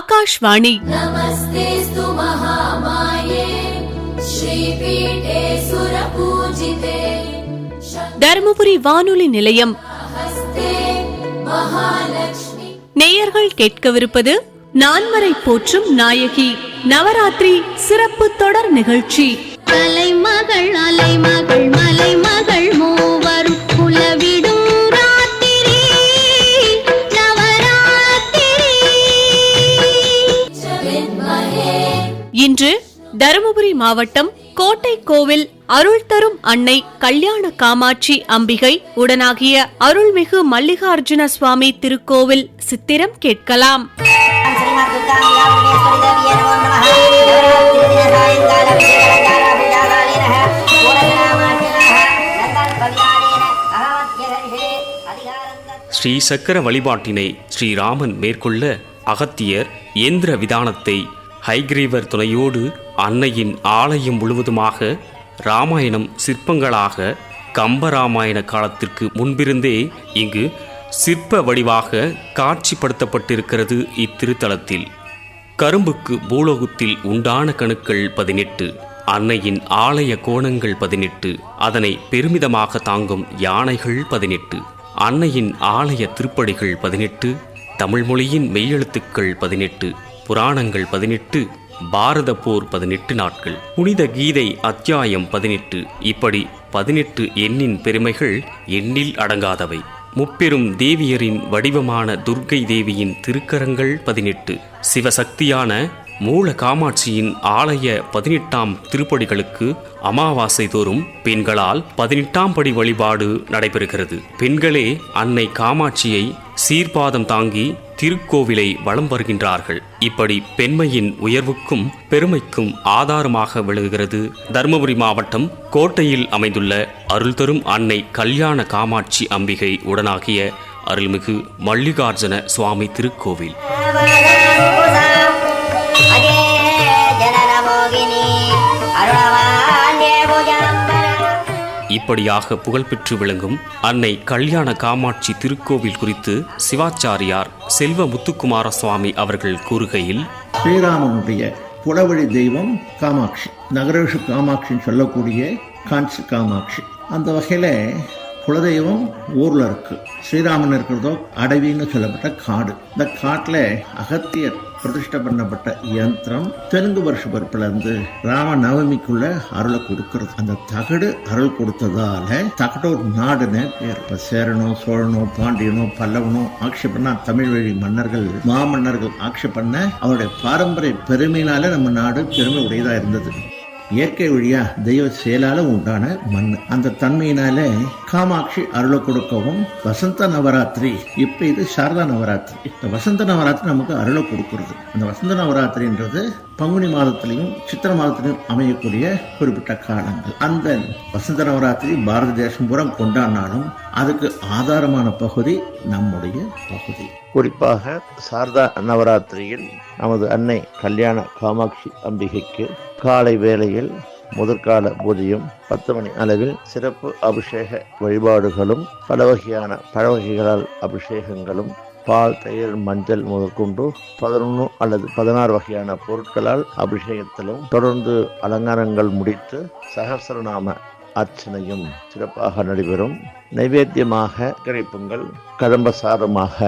ஆகாஷ்வாணி. நமஸ்தேஸ்து மகாமாயே ஸ்ரீபீடே சுரபூஜிதே தருமபுரி வானொலி நிலையம். நேயர்கள் கேட்கவிருப்பது நான்மறை போற்றும் நாயகி நவராத்திரி சிறப்பு தொடர் நிகழ்ச்சி. அலைமகள் அலைமகள் மலைமகள் மூவரும் குலவிடும் ராத்திரி நவராத்திரி. இன்று தருமபுரி மாவட்டம் கோட்டை கோவில் அருள் தரும் அன்னை கல்யாண காமாட்சி அம்பிகை உடனாகிய அருள்மிகு மல்லிகார்ஜுன சுவாமி திருக்கோவில் சித்திரம் கேட்கலாம். ஸ்ரீ சக்கர வழிபாட்டினை ஸ்ரீராமன் மேற்கொள்ள அகத்தியர் இயந்திர விதானத்தை ஹைகிரீவர் துணையோடு அன்னையின் ஆலயம் முழுவதுமாக இராமாயணம் சிற்பங்களாக கம்பராமாயண காலத்திற்கு முன்பிருந்தே இங்கு சிற்ப வடிவாக காட்சிப்படுத்தப்பட்டிருக்கிறது. இத்திருத்தலத்தில் கரும்புக்கு பூலோகத்தில் உண்டான கணுக்கள் 18, அன்னையின் ஆலய கோணங்கள் 18, அதனை பெருமிதமாக தாங்கும் யானைகள் 18, அன்னையின் ஆலய திருப்படிகள் 18, தமிழ் மொழியின் மெய்யெழுத்துக்கள் 18, புராணங்கள் 18, பாரத போர் 18 நாட்கள், புனித கீதை அத்தியாயம் 18, இப்படி 18 எண்ணின் பெருமைகள் எண்ணில் அடங்காதவை. முப்பெரும் தேவியரின் வடிவமான துர்க்கை தேவியின் திருக்கரங்கள் 18, சிவசக்தியான மூல காமாட்சியின் ஆலய 18ஆம் திருப்படிகளுக்கு அமாவாசை தோறும் பெண்களால் 18ஆம் படி வழிபாடு நடைபெறுகிறது. பெண்களே அன்னை காமாட்சியை சீர்பாதம் தாங்கி திருக்கோவிலை வலம் வருகின்றார்கள். இப்படி பெண்மையின் உயர்வுக்கும் பெருமைக்கும் ஆதாரமாக விளங்குகிறது தருமபுரி மாவட்டம் கோட்டையில் அமைந்துள்ள அருள் தரும் அன்னை கல்யாண காமாட்சி அம்பிகை உடனாகிய அருள்மிகு மல்லிகார்ஜுன சுவாமி திருக்கோவில். இப்படியாக புகழ்பெற்று விளங்கும் அன்னை கல்யாண காமாட்சி திருக்கோவில் குறித்து சிவாச்சாரியார் செல்வ முத்துக்குமார சுவாமி அவர்கள் கூறுகையில், ஸ்ரீராமனுடைய புலவழி தெய்வம் காமாட்சி, நகரேஷு காமாட்சின்னு சொல்லக்கூடிய காஞ்சி காமாட்சி. அந்த வகையில் குலதெய்வம் ஊரில் இருக்கு. ஸ்ரீராமன் இருக்கிறதோ அடவின்னு சொல்லப்பட்ட காடு. இந்த காட்டில் அகத்தியர் பிரதிஷ்டை பண்ணப்பட்ட யந்திரம் தெலுங்கு வருஷ பிறப்பிலிருந்து ராம நவமிக்குள்ள அருளை கொடுக்கிறது. அந்த தகடு அருள் கொடுத்ததால தகடோர் நாடுன்னு பேர். இப்ப சேரனோ சோழனோ பாண்டியனோ பல்லவனோ ஆட்சி பண்ணா தமிழ் வழி மன்னர்கள் மாமன்னர்கள் ஆட்சி பண்ண அவருடைய பாரம்பரிய பெருமையினால நம்ம நாடு பெருமை உடையதா இருந்தது. இயற்கை வழியா தெய்வ செயலால உண்டான மண். அந்த தன்மையினால காமாட்சி அருளை கொடுக்கவும் வசந்த நவராத்திரி, இப்ப இது சாரதா நவராத்திரி. இந்த வசந்த நவராத்திரி நமக்கு அருளை கொடுக்கிறது. அந்த வசந்த நவராத்திரின்றது பங்குனி மாதத்திலையும் சித்திர மாதத்திலையும் அமையக்கூடிய குறிப்பிட்ட காலங்கள். அந்த வசந்த நவராத்திரி பாரத தேசம் பூரா கொண்டாடினாலும் அதுக்கு ஆதாரமான பகுதி நம்முடைய பகுதி. குறிப்பாக சாரதா நவராத்திரியில் நமது அன்னை கல்யாண காமாட்சி அம்பிகைக்கு காலை வேளையில் முதற்கால பூஜையும் 10 மணி அளவில் சிறப்பு அபிஷேக வழிபாடுகளும் பல வகையான பழவகைகளால் அபிஷேகங்களும் பால் தயிர் மஞ்சள் முதற்கொண்டு 11 அல்லது 16 வகையான பொருட்களால் அபிஷேகத்திலும் தொடர்ந்து அலங்காரங்கள் முடித்து சகஸ்ரநாம அர்ச்சனையும் சிறப்பாக நடைபெறும். நைவேத்தியமாக கறிப்பொங்கல், கதம்ப சாதமாக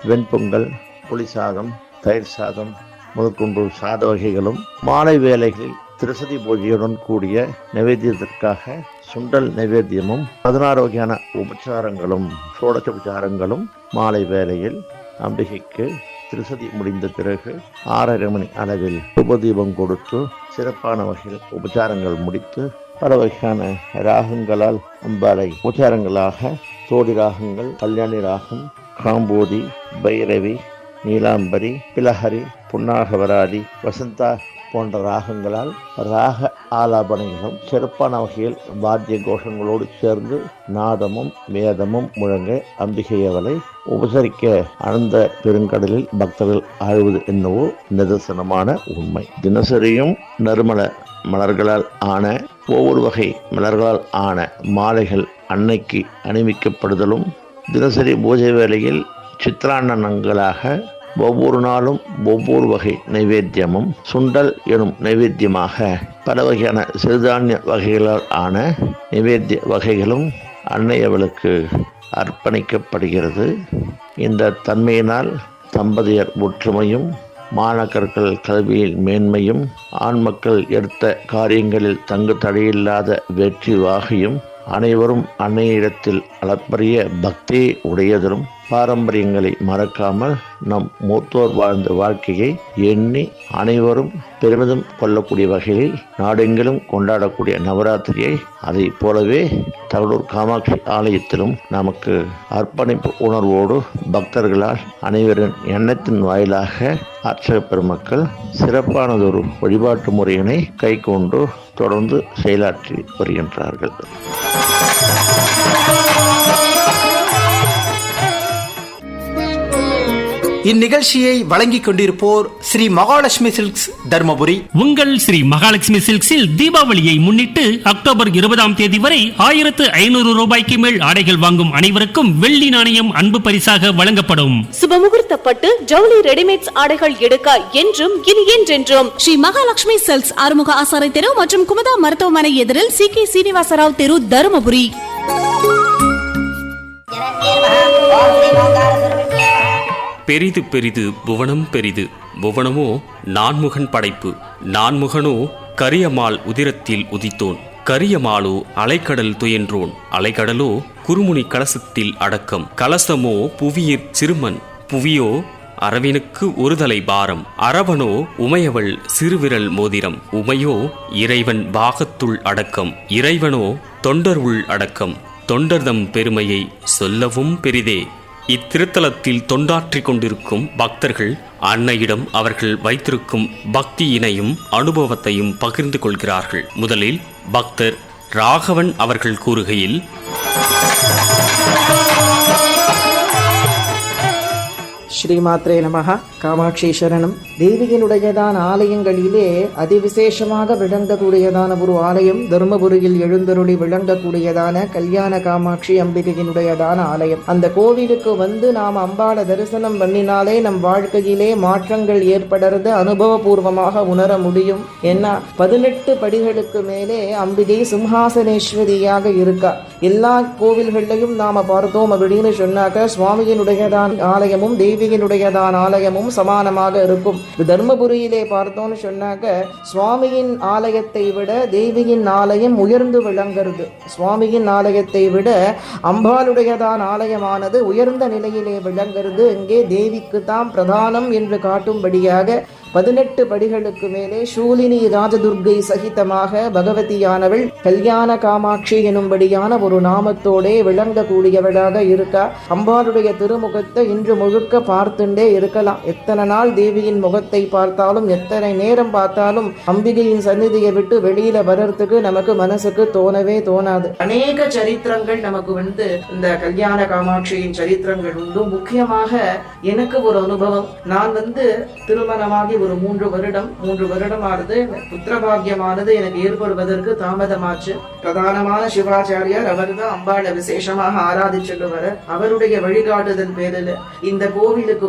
வெண்பொங்கல், புளி சாதம், தயிர் சாதம் முதற்கொண்டு சாத வகைகளும், மாலை வேளைகளில் திருசதி பூஜையுடன் கூடிய நைவேத்தியத்திற்காக சுண்டல் நைவேத்தியமும் 16 வகையான உபச்சாரங்களும் சோடச உபச்சாரங்களும் மாலை வேளையில் அம்பிகைக்கு திருசதி முடிந்த பிறகு 6:30 மணி அளவில் உபதீபம் கொடுத்து சிறப்பான வகையில் உபச்சாரங்கள் முடித்து பல வகையான ராகங்களால் அம்பாளை உபச்சாரங்களாக தோடி ராகங்கள், கல்யாணி ராகம், காம்போதி, பைரவி, நீலாம்பரி, பிலஹரி, புன்னாகவராதி, வசந்தா போன்ற ராகங்களால் ராக ஆலாபனைகளும் சிறப்பான வகையில் வாத்திய கோஷங்களோடு சேர்ந்து நாதமும் வேதமும் முழங்க அம்பிகை அவளை உபசரிக்க அனந்த பெருங்கடலில் பக்தர்கள் ஆழ்வது என்னவோ நிதர்சனமான உண்மை. தினசரியும் நறுமண மலர்களால் ஆன ஒவ்வொரு வகை மலர்களால் ஆன மாலைகள் அன்னைக்கு அணிவிக்கப்படுதலும், தினசரி பூஜை வேளையில் சித்திரான்னங்களாக ஒவ்வொரு நாளும் ஒவ்வொரு வகை நைவேத்தியமும் சுண்டல் எனும் நைவேத்தியமாக பல வகையான சிறுதானிய வகைகளால் ஆன நைவேத்திய வகைகளும் அன்னையவளுக்கு அர்ப்பணிக்கப்படுகிறது. இந்த தன்மையினால் தம்பதியர் ஒற்றுமையும், மாணக்கர்கள் கல்வியில் மேன்மையும், ஆண் மக்கள் எடுத்த காரியங்களில் தங்கு தடையில்லாத வெற்றி வாகியும், அனைவரும் அன்னையிடத்தில் அளப்பரிய பக்தி உடையதரும், பாரம்பரியங்களை மறக்காமல் நம் மூத்தோர் வாழ்ந்த வாழ்க்கையை எண்ணி அனைவரும் பெருமிதம் கொள்ளக்கூடிய வகையில் நாடெங்கிலும் கொண்டாடக்கூடிய நவராத்திரியை அதை போலவே தகடூர் காமாட்சி ஆலயத்திலும் நமக்கு அர்ப்பணிப்பு உணர்வோடு பக்தர்களால் அனைவரின் எண்ணத்தின் வாயிலாக அர்ச்சக பெருமக்கள் சிறப்பானதொரு வழிபாட்டு முறையினை கைக்கொண்டு தொடர்ந்து செயலாற்றி வருகின்றார்கள். இந்நிகழ்ச்சியை வழங்கிக் கொண்டிருப்போர் ஸ்ரீ மகாலட்சுமி சில்க்ஸ் தர்மபுரி. உங்கள் ஸ்ரீ மகாலட்சுமி சில்க்ஸில் தீபாவளியை முன்னிட்டு அக்டோபர் 20 வரை 1500 ரூபாய்க்கு மேல் ஆடைகள் வாங்கும் அனைவருக்கும் வெள்ளி நாணயம் அன்பு பரிசாக வழங்கப்படும். சுபமுகூர்த்தப்பட்டு ஜவுளி ரெடிமேட்ஸ் ஆடைகள் எடுக்க என்றும் இனி என்றென்றும் ஸ்ரீ மகாலட்சுமி சில்க்ஸ், ஆறுமுக ஆசாரை தெரு மற்றும் குமுதா மருத்துவமனை எதிரில் சி.கே. சீனிவாசராவ் தெரு, தருமபுரி. பெரிது பெரிது புவனம் பெரிது, புவனமோ நான்முகன் படைப்பு, நான்முகனோ கரியமால் உதிரத்தில் உதித்தோன், கரியமாலோ அலைக்கடல் துயன்றோன், அலைக்கடலோ குறுமுனி கலசத்தில் அடக்கம், கலசமோ புவியிற் சிறுமன், புவியோ அரவினுக்கு ஒருதலை பாரம், அரவனோ உமையவள் சிறுவிரல் மோதிரம், உமையோ இறைவன் பாகத்துள் அடக்கம், இறைவனோ தொண்டர் உள் அடக்கம், தொண்டர்தம் பெருமையை சொல்லவும் பெரிதே. இத்திருத்தலத்தில் தொண்டாற்றிக் கொண்டிருக்கும் பக்தர்கள் அன்னையிடம் அவர்கள் வைத்திருக்கும் பக்தியினையும் அனுபவத்தையும் பகிர்ந்து கொள்கிறார்கள். முதலில் பக்தர் ராகவன் அவர்கள் கூறுகையில், ஸ்ரீமாத்ரே நமஹ. காமாட்சி சரணம். தேவியினுடையதான ஆலயங்களிலே அதிவிசேஷமாக விளங்கக்கூடியதான ஒரு ஆலயம் தர்மபுரியில் எழுந்தருளி விளங்கக்கூடியதான கல்யாண காமாட்சி அம்பிகையினுடையதான ஆலயம். அந்த கோவிலுக்கு வந்து நாம் அம்பாளை தரிசனம் பண்ணினாலே நம் வாழ்க்கையிலே மாற்றங்கள் ஏற்படுறது அனுபவபூர்வமாக உணர முடியும். ஏன்னா 18 படிகளுக்கு மேலே அம்பிகை சிம்ஹாசனேஸ்வரியாக இருக்கா. எல்லா கோவில்கள்லையும் நாம பார்த்தோம் அப்படின்னு சொன்னாக்க சுவாமியினுடையதான் ஆலயமும் தேவியினுடையதான் ஆலயமும் சமானமாக இருக்கும். தர்மபுரியிலே பார்த்தோம்னு சொன்னாக்க சுவாமியின் ஆலயத்தை விட தேவியின் ஆலயம் உயர்ந்து விளங்குறது. சுவாமியின் ஆலயத்தை விட அம்பாளுடையதான் ஆலயமானது உயர்ந்த நிலையிலே விளங்குறது. இங்கே தேவிக்கு தான் பிரதானம் என்று காட்டும்படியாக 18 படிகளுக்கு மேலே சூலினி ராஜதுர்கை சகிதமாக பகவதியானவள் கல்யாண காமாட்சி எனும்படியான ஒரு நாமத்தோடே விளங்கக்கூடியவளாக இருக்கா. அம்பாளுடைய திருமுகத்தை இன்று முழுக்க பார்த்துட்டே இருக்கலாம். எத்தனை நாள் தேவியின் முகத்தை பார்த்தாலும், எத்தனை நேரம் பார்த்தாலும் அம்பிகையின் சந்நிதியை விட்டு வெளியில வர்றதுக்கு நமக்கு மனசுக்கு தோணவே தோணாது. அநேக சரித்திரங்கள் நமக்கு இந்த கல்யாண காமாட்சியின் சரித்திரங்கள் உண்டு. முக்கியமாக எனக்கு ஒரு அனுபவம். நான் திருமணமாகி ஒரு 3 வருடமானது புத்திரபாகியமானது எனக்கு ஏற்படுவதற்கு தாமதமாச்சு. பிரதானமான சிவாச்சாரியார் அவர் தான் அம்பாளை விசேஷமாக ஆராதிச்சுட்டு வர, அவருடைய வழிகாட்டுதல் பேரில் இந்த கோவிலுக்கு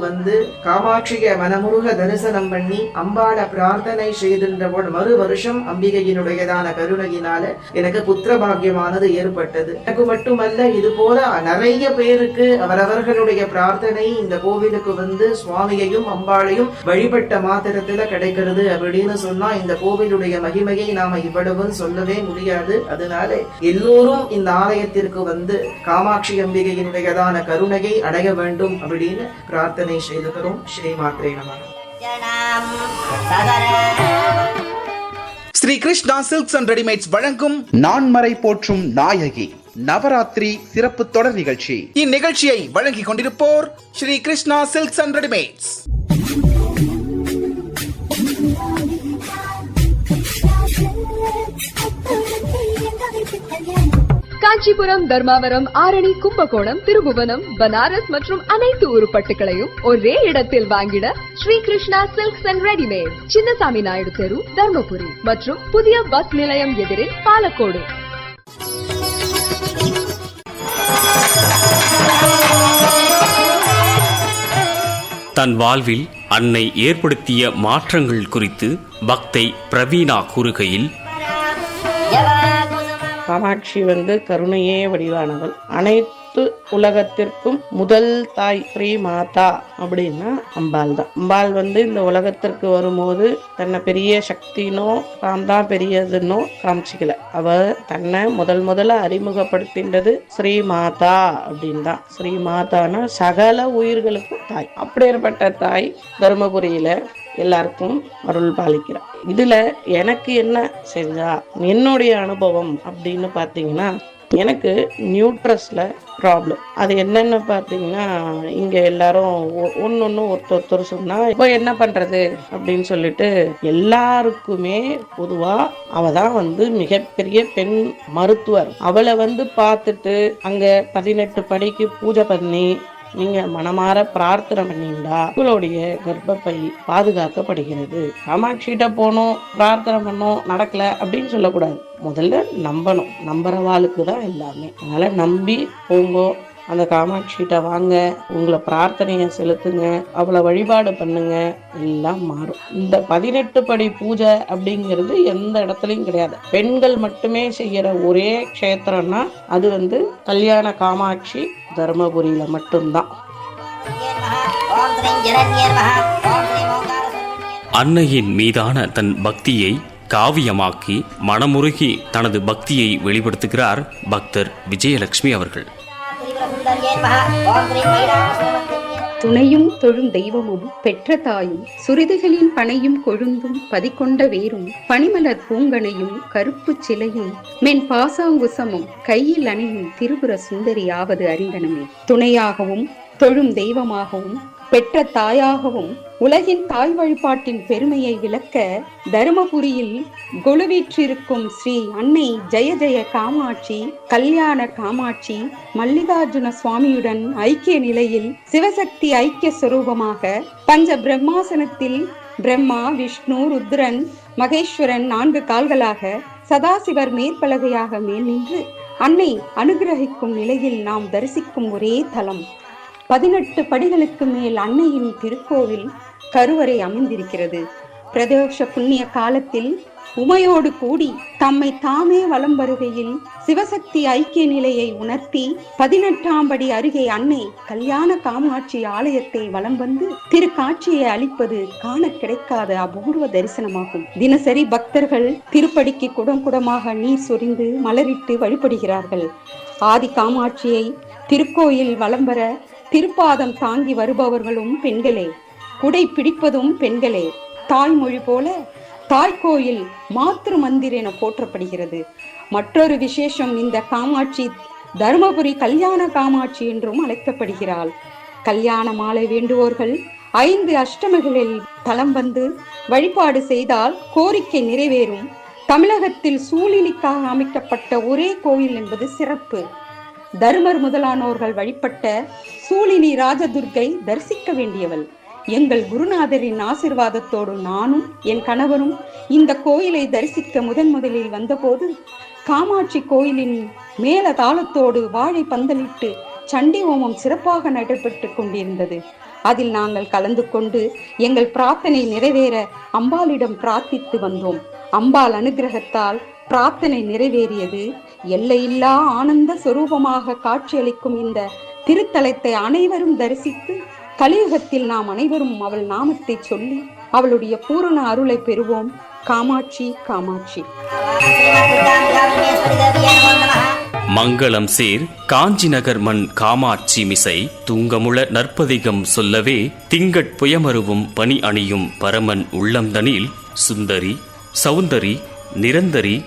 காமாட்சியை மனமுருக தரிசனம் பண்ணி அம்பாளை பிரார்த்தனை செய்கின்ற மறு வருஷம் அம்பிகையினுடையதான கருணையினால எனக்கு புத்திரபாகியமானது ஏற்பட்டது. எனக்கு மட்டுமல்ல, இது போல நிறைய பேருக்கு அவரவர்களுடைய பிரார்த்தனை இந்த கோவிலுக்கு சுவாமியையும் அம்பாளையும் வழிபட்ட மாத்திரத்துல கிடைக்கிறது அப்படின்னு சொன்னா இந்த கோவிலுடைய மகிமையை நாம இவ்வளவு சொல்லவே முடியாது. அதனால எல்லோரும் இந்த ஆலயத்திற்கு காமாட்சி அம்பிகையினுடையதான கருணையை அடைய வேண்டும் அப்படின்னு பிரார்த்தனை செய்துகிறோம். ஸ்ரீமாத்ரே நமஹ. Shri Krishna silks and readymades வழங்கும் நான்மறை போற்றும் நாயகி நவராத்திரி சிறப்பு தொடர் நிகழ்ச்சி. இந்நிகழ்ச்சியை வழங்கிக் கொண்டிருப்போர் Shri Krishna silks and readymades. Kanchipuram, Dharmavaram, Arani, Kumbakonam, Thirubuvanam, Banaras மற்றும் அனைத்து உருப்பட்டுகளையும் ஒரே இடத்தில் வாங்கிட Shri Krishna silks and readymade, Chinnasamy Naidu தெரு, தர்மபுரி மற்றும் புதிய பஸ் நிலையம் எதிரில் பாலக்கோடு. தன் வாழ்வில் அன்னை ஏற்படுத்திய மாற்றங்கள் குறித்து பக்தை பிரவீணா கூறுகையில், காமாட்சி கருணையே வடிவானவள். அனைத்து உலகத்திற்கும் முதல் தாய் ஸ்ரீ மாதா அப்படின்னா அம்பாள் தான். அம்பாள் இந்த உலகத்திற்கு வரும்போது தன்னை பெரிய சக்தினோ தான் தான் பெரியதுன்னோ காமிச்சிக்கல. அவ தன்னை முதல்ல அறிமுகப்படுத்தின்றது ஸ்ரீ மாதா அப்படின்னு தான். ஸ்ரீ மாதானா சகல உயிர்களுக்கும் தாய். அப்படியேற்பட்ட தாய் தர்மபுரியில எல்லாருக்கும் அருள் பாலிக்கிறார். இதுல எனக்கு என்ன செஞ்சா என்னுடைய அனுபவம் அப்படின்னு பாத்தீங்கன்னா, எனக்கு நியூட்ரஸ்ல ப்ராப்ளம். அது என்னன்னு பார்த்தீங்கன்னா, இங்க எல்லாரும் ஒன்னொன்னு ஒருத்தர் சொன்னா இப்போ என்ன பண்றது அப்படின்னு சொல்லிட்டு எல்லாருக்குமே பொதுவா அவ தான் மிகப்பெரிய பெண் மருத்துவர். அவளை பார்த்துட்டு அங்க 18 படிக்கு பூஜை பண்ணி நீங்க மனமாற பிரார்த்தனை பண்ணிண்டா உங்களுடைய கர்ப்பப்பை பாதுகாக்கப்படுகிறது. காமாட்சிகிட்ட போனோம், பிரார்த்தனை பண்ணோம், நடக்கல அப்படின்னு சொல்லக்கூடாது. முதல்ல நம்பணும். நம்புறவாளுக்கு தான் எல்லாமே. அதனால நம்பி போங்கோ, அந்த காமாட்சிகிட்ட வாங்க, உங்களை பிரார்த்தனையை செலுத்துங்க, அவளை வழிபாடு பண்ணுங்க, எல்லாம் மாறும். இந்த 18 படி பூஜை அப்படிங்கிறது எந்த இடத்துலையும் கிடையாது. பெண்கள் மட்டுமே செய்யற ஒரே க்ஷேத்திரம்னா அது கல்யாண காமாட்சி தர்மபுரியில மட்டும்தான். அன்னையின் மீதான தன் பக்தியை காவியமாக்கி மனமுருகி தனது பக்தியை வெளிப்படுத்துகிறார் பக்தர் விஜயலட்சுமி அவர்கள். துணையும் தொழும் தெய்வமும் பெற்ற தாயும் சுரிதுகளின் பனையும் கொழுந்தும் பதிக்கொண்ட வேரும் பனிமலர் பூங்கனையும் கருப்பு சிலையும் மென் பாசாங்குசமும் கையில் அணியும் திரிபுர சுந்தரி ஆவது அறிந்தனமே. துணையாகவும் தொழும் தெய்வமாகவும் பெற்ற தாயாகவும் உலகின் தாய் வழிபாட்டின் பெருமையை விளக்க தருமபுரியில் கொலுவீற்றிருக்கும் ஸ்ரீ அன்னை ஜெய ஜெய காமாட்சி, கல்யாண காமாட்சி மல்லிகார்ஜுன சுவாமியுடன் ஐக்கிய நிலையில் சிவசக்தி ஐக்கிய சொரூபமாக பஞ்ச பிரம்மாசனத்தில் பிரம்மா, விஷ்ணு, ருத்ரன், மகேஸ்வரன் 4 கால்களாக சதாசிவர் மேற்பலகையாக மேல் நின்று அன்னை அனுகிரகிக்கும் நிலையில் நாம் தரிசிக்கும் ஒரே தலம். 18 படிகளுக்கு மேல் அன்னையின் திருக்கோவில் கருவறை அமைந்திருக்கிறது. பிரதோஷ புண்ணிய காலத்தில் உமையோடு கூடி தம்மை தாமே வலம் வருகையில் சிவசக்தி ஐக்கிய நிலையை உணர்த்தி 18ஆம் படி அருகே அன்னை கல்யாண காமாட்சி ஆலயத்தை வலம் வந்து திருக்காட்சியை அளிப்பது காண கிடைக்காத அபூர்வ தரிசனமாகும். தினசரி பக்தர்கள் திருப்படிக்கு குடம் குடமாக நீர் சொரிந்து மலரிட்டு வழிபடுகிறார்கள். ஆதி காமாட்சியை திருக்கோயில் வலம் வர திருப்பாதம் தாங்கி வருபவர்களும் பெண்களே, குடை பிடிப்பதும் பெண்களே. தாய்மொழி போல தாய்கோயில் மாத்திரு மந்திர் என போற்றப்படுகிறது. மற்றொரு விசேஷம், இந்த காமாட்சி தருமபுரி கல்யாண காமாட்சி என்றும் அழைக்கப்படுகிறாள். கல்யாண மாலை வேண்டுவோர்கள் 5 அஷ்டமிகளில் தலம் வந்து வழிபாடு செய்தால் கோரிக்கை நிறைவேறும். தமிழகத்தில் சூழிலிக்காக அமைக்கப்பட்ட ஒரே கோயில் என்பது சிறப்பு. தர்மர் முதலானோர்கள் வழிபட்ட சூழிலி ராஜதுர்கை தரிசிக்க வேண்டியவள். எங்கள் குருநாதரின் ஆசிர்வாதத்தோடு நானும் என் கணவரும் இந்த கோயிலை தரிசிக்க முதலில் வந்தபோது காமாட்சி கோயிலின் மேல தாளத்தோடு வாழை பந்தலிட்டு சண்டி ஹோமம் சிறப்பாக நடைபெற்று கொண்டிருந்தது. அதில் நாங்கள் கலந்து கொண்டு எங்கள் பிரார்த்தனை நிறைவேற அம்பாளிடம் பிரார்த்தித்து வந்தோம். அம்பாள் அனுகிரகத்தால் பிரார்த்தனை நிறைவேறியது. எல்லையில்லா ஆனந்த சொரூபமாக காட்சியளிக்கும் இந்த திருத்தலத்தை அனைவரும் தரிசித்து கலியுகத்தில் நாம் அனைவரும் அவள் நாமத்தை சொல்லி அவளுடைய பூரண அருளை பெறுவோம். காமாட்சி காமாட்சி. மங்களம் சேர் காஞ்சி நகர் மண் காமாட்சி மிசை துங்கமுள நற்பதிகம் சொல்லவே திங்கட் புயமருவும் பனி அணியும் பரமன் உள்ளந்தனில் சுந்தரி சௌந்தரி நிரந்தரி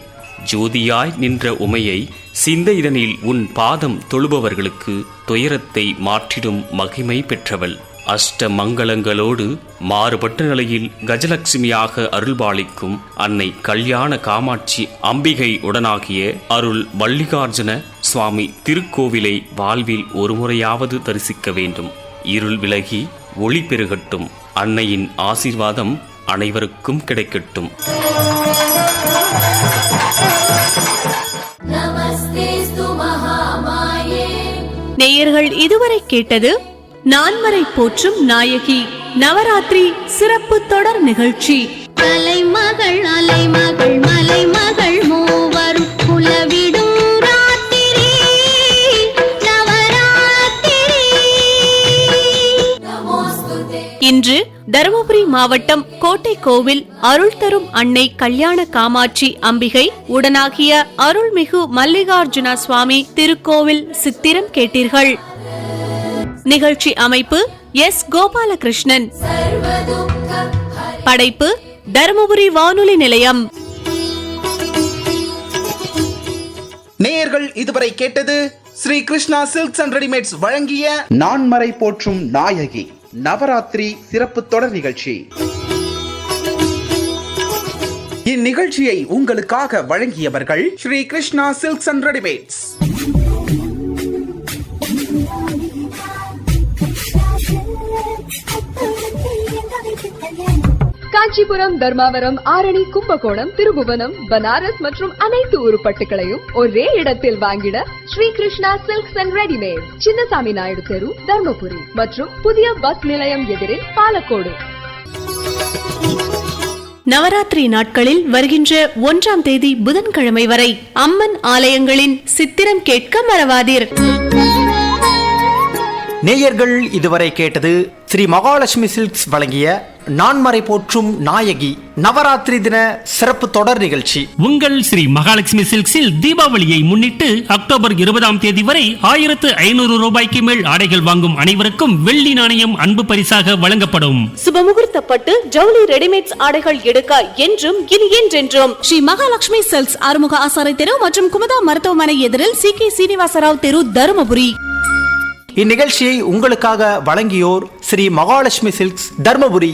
ஜோதியாய் நின்ற உமையை சிந்தைதனில் உன் பாதம் தொழுபவர்களுக்கு துயரத்தை மாற்றிடும் மகிமை பெற்றவள். அஷ்ட மங்களங்களோடு மாறுபட்ட நிலையில் கஜலட்சுமியாக அருள்பாலிக்கும் அன்னை கல்யாண காமாட்சி அம்பிகை உடனாகிய அருள் மல்லிகார்ஜுன சுவாமி திருக்கோவிலை வாழ்வில் ஒருமுறையாவது தரிசிக்க வேண்டும். இருள் விலகி ஒளி பெருகட்டும். அன்னையின் ஆசீர்வாதம் அனைவருக்கும் கிடைக்கட்டும். நேயர்கள் இதுவரை கேட்டது நான்மறை போற்றும் நாயகி நவராத்திரி சிறப்பு தொடர் நிகழ்ச்சி. அலைமகள் அலைமகள் மலைமகள் மூவரும் குலவிடும் ராத்திரி நவராத்திரி. இன்று தருமபுரி மாவட்டம் கோட்டை கோவில் அருள் தரும் அன்னை கல்யாண காமாட்சி அம்பிகை உடனாகிய அருள்மிகு மல்லிகார்ஜுன சுவாமி திருக்கோவில் சித்திரம் கேட்டீர்கள். நிகழ்ச்சி அமைப்பு எஸ். கோபாலகிருஷ்ணன். படைப்பு தருமபுரி வானொலி நிலையம். நேயர்கள் இதுவரை கேட்டது Shri Krishna silks and readymades வழங்கிய நான்மறை போற்றும் நாயகி நவராத்திரி சிறப்பு தொடர் நிகழ்ச்சி. இந்நிகழ்ச்சியை உங்களுக்காக வழங்கியவர்கள் Shri Krishna silks and readymades. Kanchipuram, Dharmavaram, Arani, Kumbakonam, Thirubuvanam, Banaras மற்றும் அனைத்து உருப்பட்டுகளையும் ஒரே இடத்தில் வாங்கிட Shri Krishna silks and readymade, Chinnasamy Naidu தெரு, தர்மபுரி மற்றும் புதிய பஸ் நிலையம் எதிரில் பாலக்கோடு. நவராத்திரி நாட்களில் வருகின்ற 1ஆம் தேதி புதன்கிழமை வரை அம்மன் ஆலயங்களின் சித்திரம் கேட்க மறவாதீர். நேயர்கள் இதுவரை கேட்டது ஸ்ரீ மகாலட்சுமி சில்க்ஸ் வழங்கிய நான்மறை போற்றும் நாயகி நவராத்திரி தின சிறப்பு தொடர் நிகழ்ச்சி. உங்கள் ஸ்ரீ மகாலட்சுமி சில்க்ஸில் தீபாவளியை முன்னிட்டு அக்டோபர் 20ஆம் தேதி வரை 1500 ரூபாய்க்கு மேல் ஆடைகள் வாங்கும் அனைவருக்கும் வெள்ளி நாணயம் அன்பு பரிசாக வழங்கப்படும். சுபமுகூர்த்தப்பட்டு ஜவுளி ரெடிமேட்ஸ் ஆடைகள் எடுக்க என்றும் இனி என்றென்றும் ஸ்ரீ மகாலட்சுமி சில்க்ஸ் ஆறுமுக ஆசாரை தெரு மற்றும் குமுதா மருத்துவமனை எதிரில் சி.கே. சீனிவாசராவ் தெரு, தருமபுரி. இந்நிகழ்ச்சியை உங்களுக்காக வழங்கியோர் ஸ்ரீ மகாலட்சுமி சில்க்ஸ், தர்மபுரி.